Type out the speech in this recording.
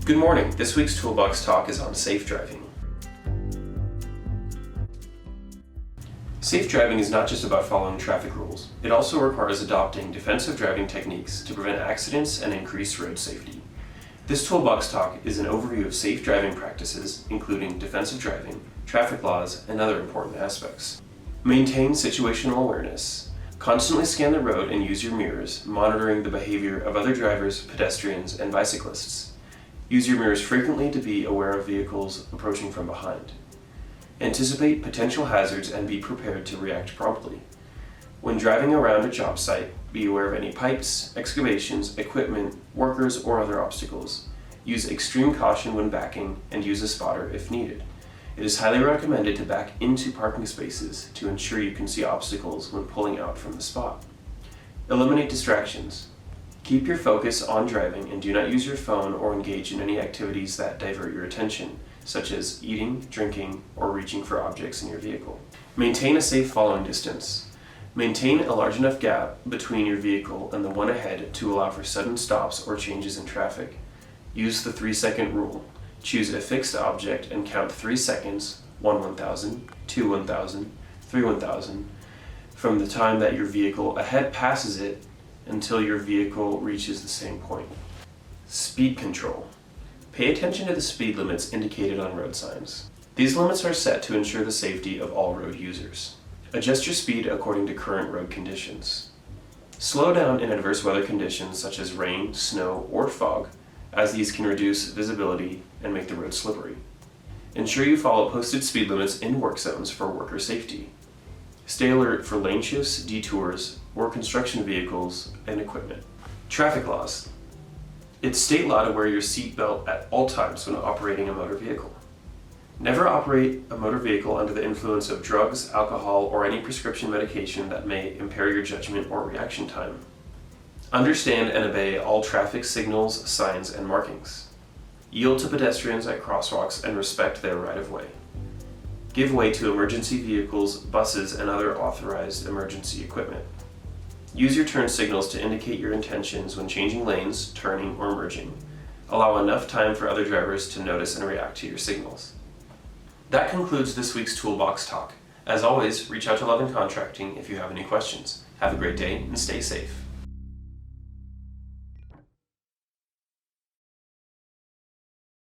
Good morning. This week's Toolbox Talk is on safe driving. Safe driving is not just about following traffic rules. It also requires adopting defensive driving techniques to prevent accidents and increase road safety. This Toolbox Talk is an overview of safe driving practices, including defensive driving, traffic laws, and other important aspects. Maintain situational awareness. Constantly scan the road and use your mirrors, monitoring the behavior of other drivers, pedestrians, and bicyclists. Use your mirrors frequently to be aware of vehicles approaching from behind. Anticipate potential hazards and be prepared to react promptly. When driving around a job site, be aware of any pipes, excavations, equipment, workers, or other obstacles. Use extreme caution when backing and use a spotter if needed. It is highly recommended to back into parking spaces to ensure you can see obstacles when pulling out from the spot. Eliminate distractions. Keep your focus on driving and do not use your phone or engage in any activities that divert your attention, such as eating, drinking, or reaching for objects in your vehicle. Maintain a safe following distance. Maintain a large enough gap between your vehicle and the one ahead to allow for sudden stops or changes in traffic. Use the 3-second rule. Choose a fixed object and count 3 seconds, 1 1000, 2 1000, 3 1000, from the time that your vehicle ahead passes it until your vehicle reaches the same point. Speed control. Pay attention to the speed limits indicated on road signs. These limits are set to ensure the safety of all road users. Adjust your speed according to current road conditions. Slow down in adverse weather conditions such as rain, snow, or fog, as these can reduce visibility and make the road slippery. Ensure you follow posted speed limits in work zones for worker safety. Stay alert for lane shifts, detours, or construction vehicles and equipment. Traffic laws. It's state law to wear your seatbelt at all times when operating a motor vehicle. Never operate a motor vehicle under the influence of drugs, alcohol, or any prescription medication that may impair your judgment or reaction time. Understand and obey all traffic signals, signs, and markings. Yield to pedestrians at crosswalks and respect their right-of-way. Give way to emergency vehicles, buses, and other authorized emergency equipment. Use your turn signals to indicate your intentions when changing lanes, turning, or merging. Allow enough time for other drivers to notice and react to your signals. That concludes this week's Toolbox Talk. As always, reach out to Loven Contracting if you have any questions. Have a great day and stay safe.